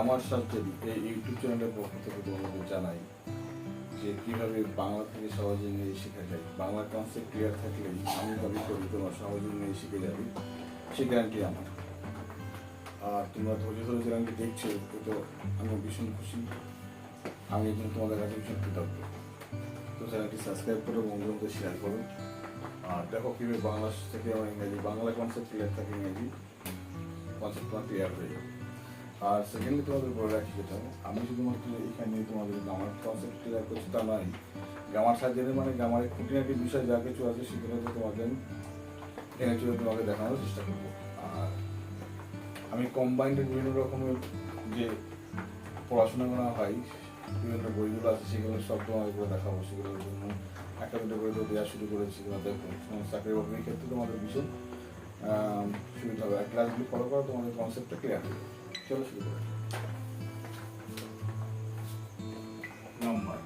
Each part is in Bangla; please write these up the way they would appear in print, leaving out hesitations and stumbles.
আমার সাথে এই ইউটিউব চ্যানেলের পক্ষ থেকে তোমাদের জানাই যে কীভাবে বাংলা থেকে সহজে ইংরেজি শেখা যায়। বাংলার কনসেপ্ট ক্লিয়ার থাকলেই আমি দাবি করি তোমার সহজে ইংরেজি শিখে যাবে, সে গ্যারান্টি আমার। আর তোমরা ধৈর্য ধরে চ্যানেলটি দেখছো, তো আমি ভীষণ খুশি। আমি একজন তোমাদের কাছে ভীষণ কৃতজ্ঞ। তো চ্যানেলটি সাবস্ক্রাইব করো, বন্ধুদের মধ্যে শেয়ার করো। আর দেখো কীভাবে বাংলা থেকে আমার ইংরেজি, বাংলা কনসেপ্ট ক্লিয়ার থাকে, ইংরেজি কনসেপ্ট তোমার ক্লিয়ার হয়ে যাবে। আর সেকেন্ডলি তোমাদের বলে রাখি যেটা, আমি শুধুমাত্র এখানে তোমাদের গ্রামার কনসেপ্ট ক্লিয়ার করছি তা নয়। গ্রামার সার্জেনের মানে গ্রামারের খুঁটিনাটি বিষয় যা কিছু আছে সেগুলো তো তোমাকে এনে চলে তোমাকে দেখানোর চেষ্টা করবো। আর আমি কম্বাইন্ডের বিভিন্ন রকমের যে পড়াশোনা করা হয়, বিভিন্ন বইগুলো আছে সেগুলো সব তোমাদের করে দেখাবো। সেগুলোর জন্য একটা দুটো বই তো দেওয়া শুরু করেছি। তোমাদের চাকরি বাকরির ক্ষেত্রে তোমাদের ভীষণ সুবিধা হবে। আর ক্লাসগুলি ফলো করো, তোমাদের কনসেপ্টটা ক্লিয়ার হবে। চলো শুরু করি। নাম্বার,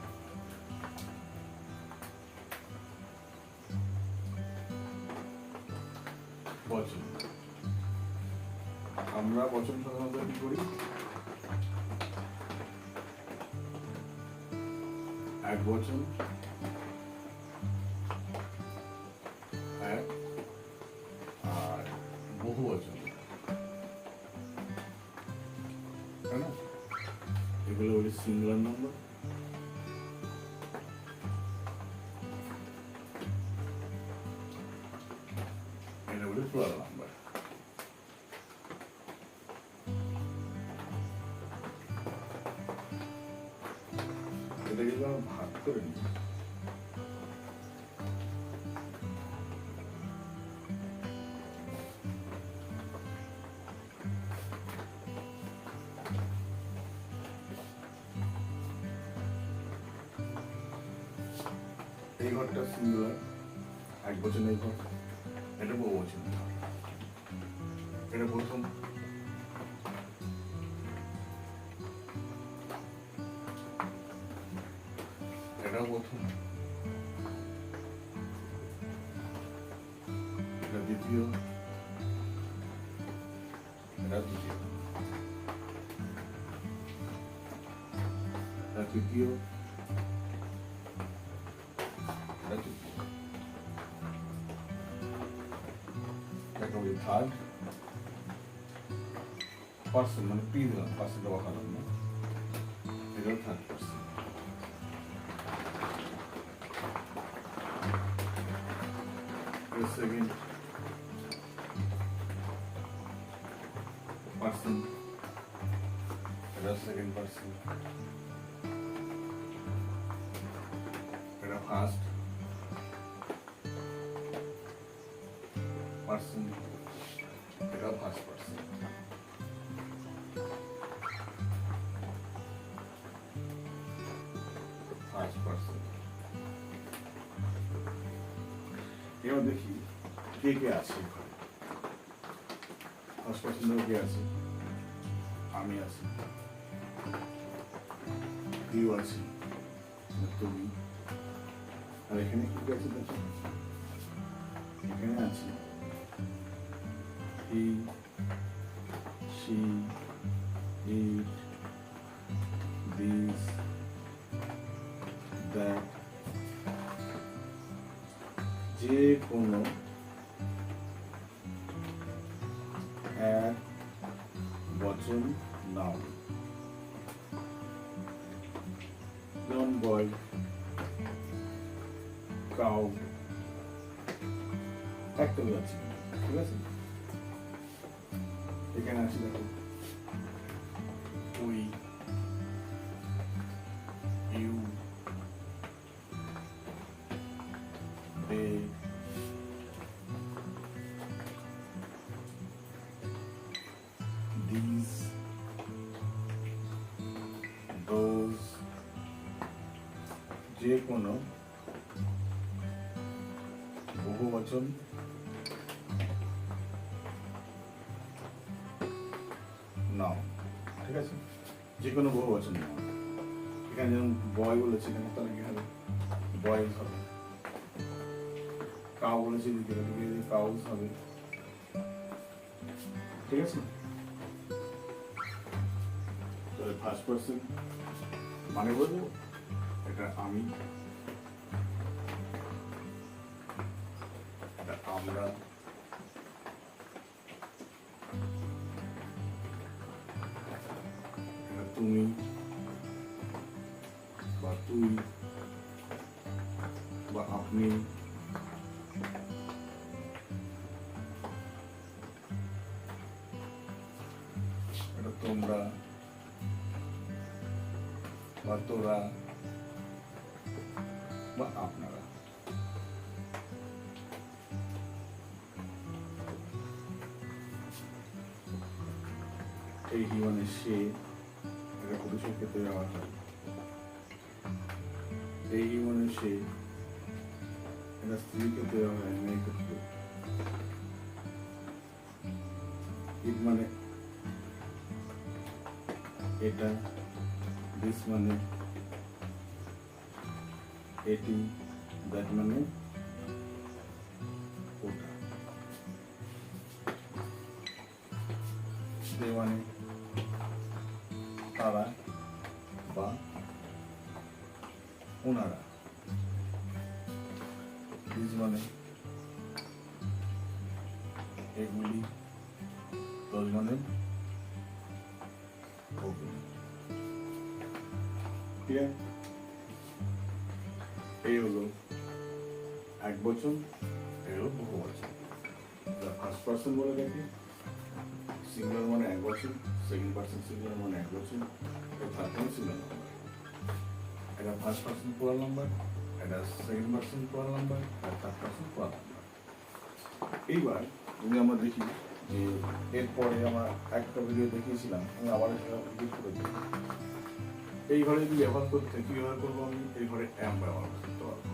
বচন। আমরা বচন সাধারণত কি করি? এক বচন, এক আর বহু বচন, তাই না? এগুলো বলি সিঙ্গুলার নাম্বার। এটা বলি প্লুরাল নাম্বার। এটা কিন্তু আমরা ভাগ করে নিই। এই ঘরটা সিঙ্গুলার, এক বচন এই ঘর, এটা বহু বচন। এটা প্রথম, এটা প্রথম, এটা দ্বিতীয়, এটা তৃতীয়, এটা তৃতীয়, এটা তৃতীয়, এটা বলি থার্ড পার্সন, মানে পি দিলাম, পার্সনটা বসালাম না, এটা থার্ড পার্সন। সেকেন্ড পার্সন, এটা সেকেন্ড পার্সন, এটা ফার্স্ট পার্সন, এটা ফার্স্ট পার্সন। First person. এবার দেখি কে কে আছে। ফার্স্ট পার্সন কে আছে? আমি আছি, ইউ আছি, তুমি। আর এখানে কি আছে দেখো, এখানে আছে হি, শি, ইট, দিস, দ্যাট। যে কোনো এক বচন নাউন, যেমন বয়, কাউ, একটা আছে, ঠিক আছে? এখানে আছে দেখো we, you, they, these, those। যে কোনো বহুবচন নাউন, ঠিক আছে? যে কোনো বহুবচন নাউন। এখানে যেমন বয় বলেছি, এখানে তাহলে কি হবে? বয়েজ হবে। কাউ বলেছি, কাউজ হবে, ঠিক আছে? ফার্স্ট পার্সন মানে বলবো এটা আমি, এটা আমরা, এটা তুমি বা তুই বা আপনি, এটা তোমরা বা তোরা বা আপনারা। এই মানে সে, এটা পুরুষের ক্ষেত্রে ব্যবহার হয়। এই মানে সে, এটা স্ত্রীর ক্ষেত্রে ব্যবহার হয়, মেয়ের ক্ষেত্রে। ইট মানে এটা, দিস মানে এটি, দ্যাট মানে ওটা। they মানে তারা বা ওনারা। these মানে এগুলি, those মানে ওগুলি। ক্লিয়ার? এই হলো এক বচন, এই হলো বহু বচন। ফার্স্ট পার্সন বলে দেখি, সিঙ্গুলার মানে এক বচন, সেকেন্ড পার্সন সিঙ্গুলার মানে এক বচন, থার্ড পার্সন সিঙ্গুলার নাম্বার। এটা ফার্স্ট পার্সন পুরাল নাম্বার, এটা সেকেন্ড পার্সন পুরাল নাম্বার, আর থার্ড পার্সন পুরাল নাম্বার। এইবার যদি আমরা দেখি যে এরপরে আমরা একটা ভিডিও দেখিয়েছিলাম, আমি আবার সেটা রিপিট করে দিই। এই ঘরে যদি ব্যবহার করতে কি ব্যবহার করবো আমি? এই ঘরে অ্যাম ব্যবহার করতে পারবো,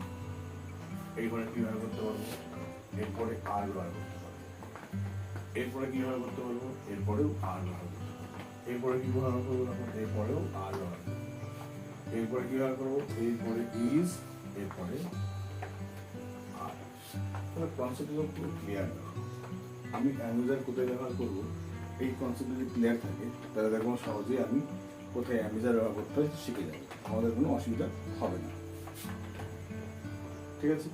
এই ঘরে কি ব্যবহার করতে পারবো? এরপরে আর ব্যবহার করতে পারবো, এরপরে কি ব্যবহার করতে পারবো? এরপরেও আর ব্যবহার করতে পারবো, এরপরে কি ব্যবহার করবো? এরপরেও আর ব্যবহার করবো, এরপরে কি ব্যবহার করবো? এরপরে ইজ, এরপরে আর। তাহলে কনসেপ্টগুলো পুরো ক্লিয়ার। আমি অ্যামিজার কোথায় ব্যবহার করবো এই কনসেপ্ট যদি ক্লিয়ার থাকে তাহলে দেখবো সহজেই আমি কোথায় অ্যামিজার ব্যবহার করতে হয় শিখে যাবো, আমাদের কোনো অসুবিধা হবে না। ঠিক আছে?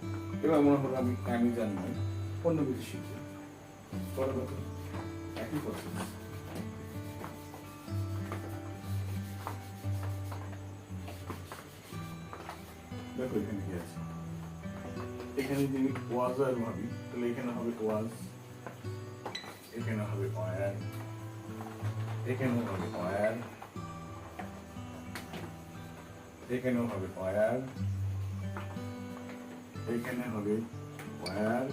এবার মনে হলো আমি অ্যামিজার নয় অন্য কিছু শিখি, পরে কথা একই প্রসেস। দেখো এখানে কি আছে, এখানে যদি ওয়াজ আর ভাবি তাহলে এখানে হবে ওয়াজ, এখানে হবে ওয়ার, এখানেও হবে ওয়ার, এখানেও হবে ওয়ার, এখানে হবে ওয়ার,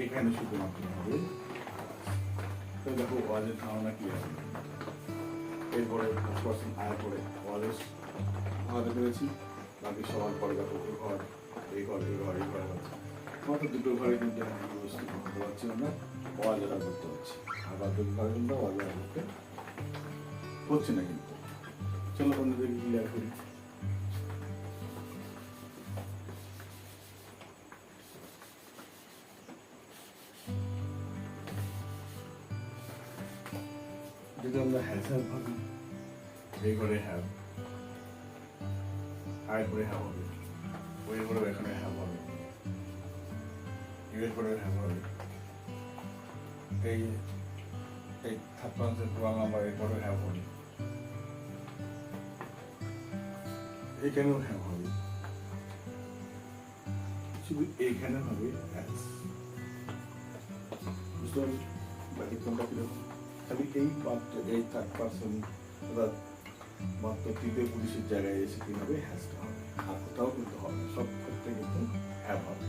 এখানে শুধুমাত্র হবে। তো দেখো ওয়াজের ধারণা কি হবে, এরপরে পার্সন আয়ার পরে ওয়াজের ভাগাতে পেরেছি, বাকি সবার পরে দেখো ঘর, এই ঘর, এই ঘর, এই ঘর আছে, মাত্র দুটো ঘরে কিন্তু আমি বস্তু করতে পারছি না, ওয়াজের করতে পারছি, আর বাকি ঘরে কিন্তু ওয়াজের করতে হচ্ছে না। কিন্তু চলো বন্ধুদেরকে ক্লিয়ার করি। যদি আমরা হ্যাজ হ্যাভ ভাবি, এই ঘরে হ্যাভ, আয়ের পরে হ্যাভ হবে, ওই ঘরে এখানে হ্যাভ হবে, ইউএর পরে হ্যাভ হবে, এই থার্ড পার্সন পুরাল নাম্বার এর পরে হ্যাভ হবে, এখানেও হ্যাভ হবে, শুধু এইখানে হবে হ্যাজ। বুঝতে পারি বাকি কোনটা কিরকম? খালি এই মাত্র এই থার্ড পার্সন অর্থাৎ মাত্র তৃতীয় পুরুষের জায়গায় এসে কি হবে? হ্যাজটা হবে, আর কোথাও কিন্তু হবে না, সব ক্ষেত্রে কিন্তু হ্যাভ হবে।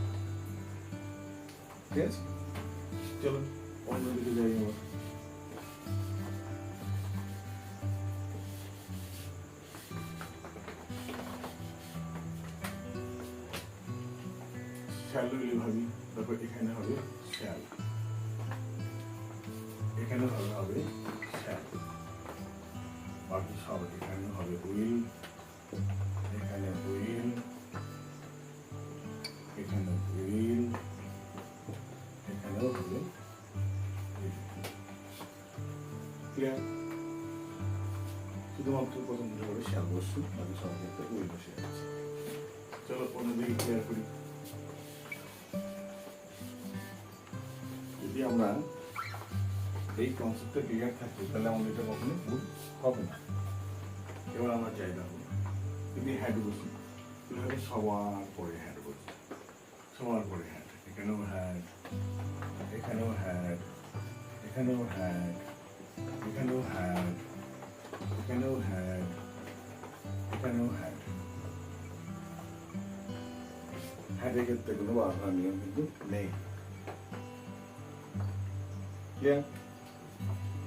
ঠিক আছে, চলো অন্যদিকে যাই। আমার শ্যাল যদি ভাবি, তারপর এখানে হবে শ্যাল, এখানে হবে শ্যাল, বাকি সব এখানে হবে উইল, এখানে উইল, এখানে উইল, এখানেও হবে। ক্লিয়ার? শুধুমাত্র প্রথম দুটো করে শেয়ার বসু, বাকি সবার ক্ষেত্রে উইল বসে আছে। চলো অন্যদিকে ক্লিয়ার করি। যদি আমরা এই কনসেপ্টটা ক্লিয়ার থাকি তাহলে আমাদের এটা কখনো ভুল হবে না। এবার আমরা চাই দেখো, যদি হ্যাড বসি তাহলে সবার পরে হ্যাড বসি, সবার পরে হ্যাড, এখানেও হ্যাড, এখানেও হ্যাড, এখানেও হ্যাড, এখানেও হ্যাড, এখানেও হ্যাড, এখানেও হ্যাড। হ্যাডের ক্ষেত্রে কোনো বাধা নিয়ম কিন্তু নেই।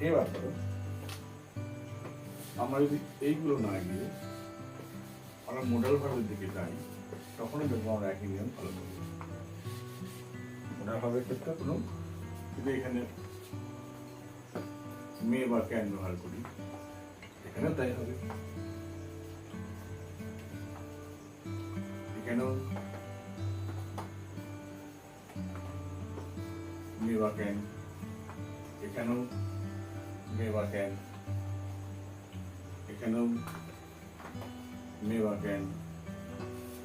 এবার ধরো আমরা যদি এইগুলো না গিয়ে আমরা মোডাল ভার্বের দিকে যাই, তখনই দেখবো আমরা একই নিয়ম ফলো করি। মোডাল ভার্বের ক্ষেত্রে কোনো যদি এখানে মে বা ক্যান ব্যবহার করি, এখানেও তাই হবে। এখানেও মে বা ক্যান, এখানেও মে বা ক্যান, এখানেও মে বা ক্যান,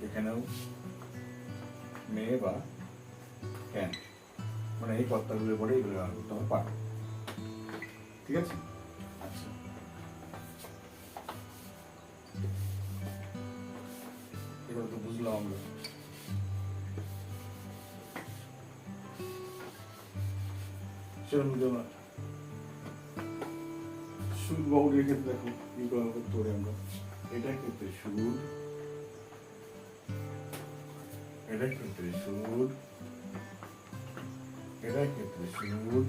এখানেও মে বা ক্যান, মানে এই কর্তাগুলোর পরে এগুলো ব্যবহার করতে হবে পারো। ঠিক আছে? আচ্ছা, এবার তো বুঝলাম আমরা। সুদ বাহুলের ক্ষেত্রে দেখো কি ব্যবহার করতে পারি আমরা। এটার ক্ষেত্রে সুদ, এটার ক্ষেত্রে সুদ, এটার ক্ষেত্রে সুদ,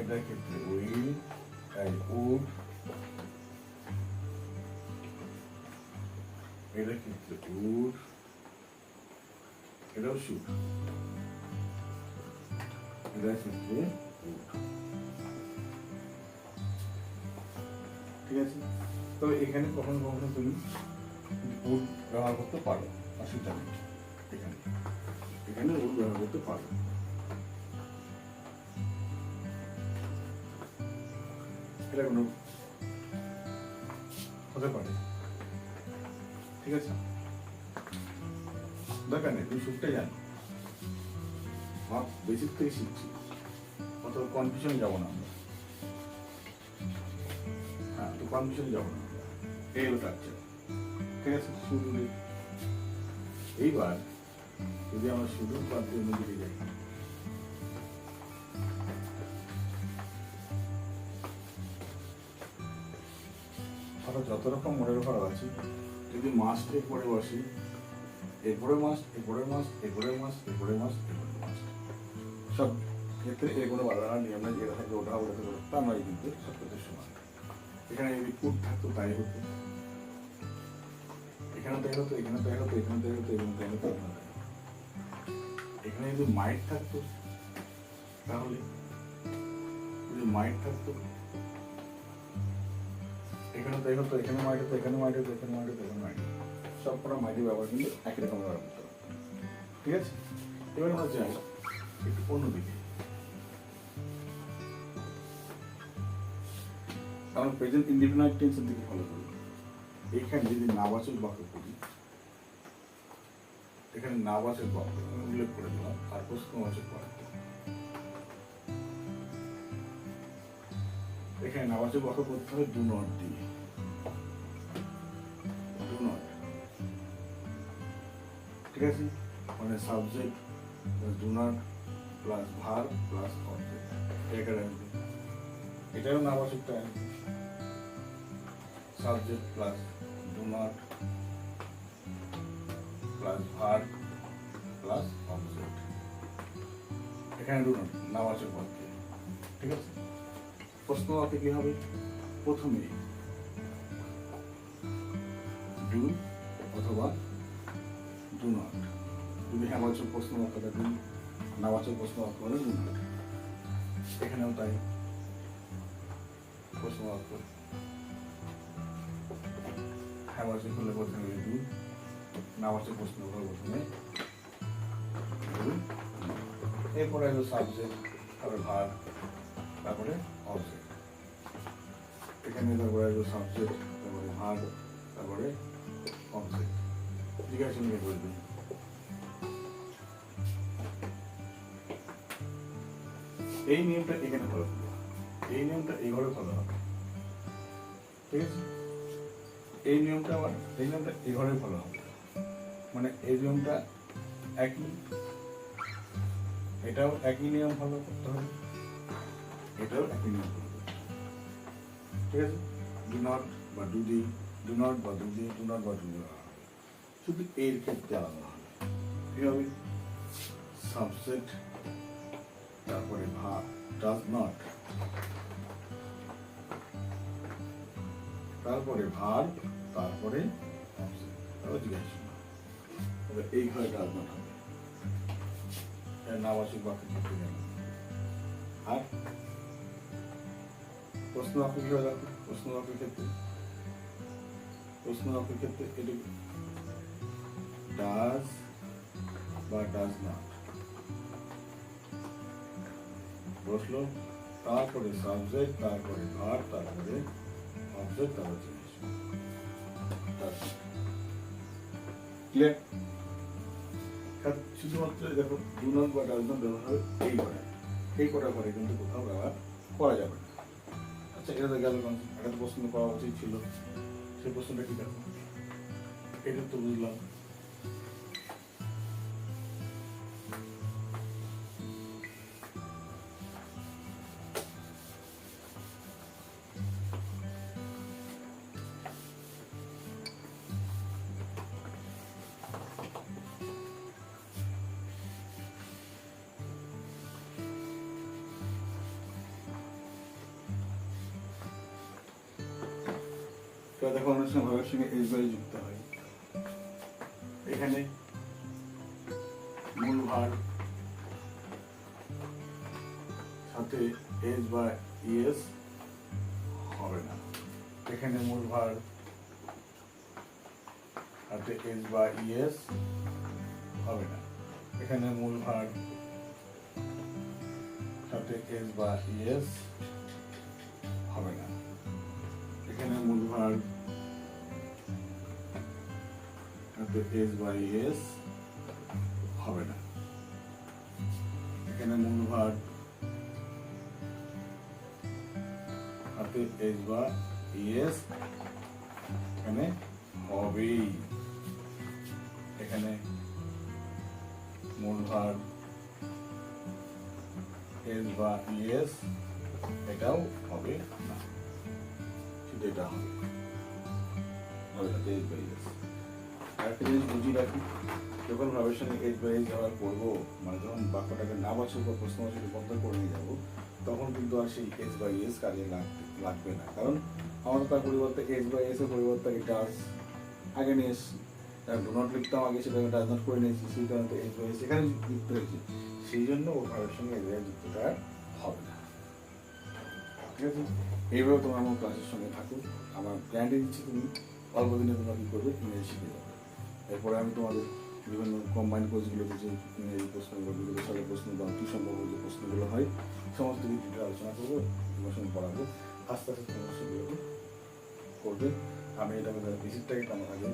এটার ক্ষেত্রে উইল, উড, এটার ক্ষেত্রে উড, এটাও সুদ, এটার ক্ষেত্রে উড। ঠিক আছে? তবে এখানে কখনো কখনো তুমি উড ব্যবহার করতে পারো, অসুবিধা নেই। এখানে এখানে উড ব্যবহার করতে পারো। এটা কোনো হতে পারে। ঠিক আছে? দরকার নেই, তুমি সুদটাই জানো, বেসিক থেকে শিখছি, অত কনফিউশনে যাবো না আমরা। হ্যাঁ, তো কনফিউশনে যাবো না আমরা, এই হলো কাজটা। ঠিক আছে? শুরু এইবার যদি আমরা শুরু করতে দিকে যাই, আমরা যত রকম মনের ভাড়া আছে, যদি মাসটা পরে বসি, এরপরে মাস, এরপরে মাস, এরপরে মাস, এরপরে মাস, এরপরে মাস, সব ক্ষেত্রে এর কোনো বাধা নিয়ম নেই। যেটা থাকবে ওটা ওটা থাকবে, তা নয় কিন্তু সব ক্ষেত্রে সমান। এখানে যদি কুট থাকতো তাই হতো, এখানে তাই হতো, এখানে তাই হতো, এখানে তাই হতো, এখানে তাই হতো, এখানে তাই হতো। এখানে যদি মাইট থাকতো তাহলে, যদি মাইট থাকতো এখানে তাই হতো, এখানে মাইট হতো, এখানে মাইট হতো, এখানে মাইট হতো, এখানে মাইট হতো। সব কটা মাইটের ব্যবহার কিন্তু একই রকম ব্যবহার করতে হবে। ঠিক আছে? এবার আমরা যাই একটু অন্যদিকে। আমরা প্রেজেন্ট ইনডিফিনাইট টেন্সের দিকে ফলো করি। এখানে যদি নাবাচক বাক্য করি, এখানে নাবাচক বাক্য উল্লেখ করে দিলাম, আর প্রশ্নবাচক বাক্য। এখানে নাবাচক বাক্য করতে হবে ডু নট দিয়ে, ডু নট। ঠিক আছে? মানে subject do not plus verb plus object, এখানে এটাও নাবাচকটা subject plus do not plus verb plus object, এখানে ডু নট নাবাচক বাক্যে। ঠিক আছে? প্রশ্ন বাক্যে কি হবে? প্রথমে ডু অথবা ডু নট। যদি হ্যাঁবাচক প্রশ্ন বাক্যটা ডু, নাবাচক প্রশ্ন বাক্য হলে ডু নট। এখানেও তাই, প্রশ্ন বাক্য হ্যাঁবাচক হলে প্রথমে ডু, নাবাচক প্রশ্ন হলে প্রথমে ডু, এরপরে হলো সাবজেক্ট, তারপরে ভার্ব, তারপরে অবজেক্ট। এখানে তারপরে আসবে সাবজেক্ট, তারপরে ভার্ব, তারপরে অবজেক্ট। জিজ্ঞাসা নিয়ে বলবেন। এই নিয়মটা এখানে ফলো করবো, এই নিয়মটা এইভাবে ফলো হবে, ঠিক আছে? এই নিয়মটা আবার এই নিয়মটা এইভাবে ফলো হবে, মানে এই নিয়মটা একই, এটাও একই নিয়ম ফলো করতে হবে, এটাও একই নিয়ম ফলো করতে হবে, ঠিক আছে? ডু নট বা ডুডি, ডু নট বা ডুডি, ডু নট বা ডুডি, শুধু এর ক্ষেত্রে আলাদা হবে। কি হবে? সাবজেক্ট, তারপরে ভার্ব, ডাজ নট, তারপরে ভার্ব, তারপরে অবজেক্ট, তারপর জিজ্ঞাসা। এই ঘরে ডাজ নট হবে, এর নাবাচক বাক্য ক্ষেত্রে গেল। আর প্রশ্ন বাক্য কি হয়ে যাবে? প্রশ্ন বাক্যের ক্ষেত্রে এটি ডাজ বা ডাজ নট বসলো, তারপরে সাবজেক্ট, তারপরে ভার্ব, তারপরে অবজেক্ট, তারপর জিনিস। ক্লিয়ার? শুধুমাত্র দেখো ডু নট বা ডাজ নট ব্যবহার হবে এই ঘরে, এই কটা ঘরে কিন্তু কোথাও ব্যবহার করা যাবে না। আচ্ছা, এটা তো গেল। একটা প্রশ্ন করা উচিত ছিল, সেই প্রশ্নটা কি দেখো, এটা তো বুঝলাম। দেখো অনেক সময় ভাবের সঙ্গে এস বাই যুক্ত হয়। এখানে মূল ভার সাথে এস বা ইএস হবে না, এখানে মূল ভার সাথে এস বা ইএস হবে না, এখানে মূল ভার সাথে এস বা ইএস হবে না, এখানে মূল ভার এস বা ইএস হবে না, এখানে মূল ভার হাতে এস বা ইএস এখানে হবেই, এখানে মূল ভার এস বা ইএস এটাও হবে না, শুধু এটা হবে এস বা ইএস। একটা জিনিস বুঝিয়ে রাখি, যখন ভাবের সঙ্গে এস বা ইএস ব্যবহার করবো, মানে যখন বাক্যটাকে নাবাচক বা প্রশ্নবাচক রূপান্তর করে নিয়ে যাবো, তখন কিন্তু আর সেই এস বা ইএস কাজে লাগবে না, কারণ আমাদের তার পরিবর্তে এস বা ইএস এর পরিবর্তে ডাজ আগে নিয়ে এসছি। ডু নট লিখতাম আগে, সেটা ডাজ নট করে নিয়েছি, সেই কারণে এস বা ইএস এখানে যুক্ত হয়েছে, সেই জন্য ও ভাবের সঙ্গে এস বা ইএস যুক্তটা হবে না, ঠিক আছে? এইভাবে তোমরা আমার ক্লাসের সঙ্গে থাকো, আমার গ্যারান্টি দিচ্ছি তুমি অল্প দিনে তোমরা কী করবে, ইংরেজি শিখে যাবে। এরপরে আমি তোমাদের বিভিন্ন কম্বাইন্ড কোর্সগুলোতে যে ইংরেজি প্রশ্নগুলো, বিগত সালের প্রশ্ন বা কি সম্ভব যে প্রশ্নগুলো হয়, সমস্ত কিছু আলোচনা করবো, তোমার সঙ্গে পড়াবো। আস্তে আস্তে তোমরা সেগুলো করবে। আমি এটা বেসিকটাকে আমার আগে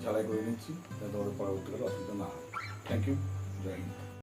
ঝালাই করে নিচ্ছি, যাতে তোমাদের পরবর্তীকালে অসুবিধা না হয়। Thank you, Jai Hind.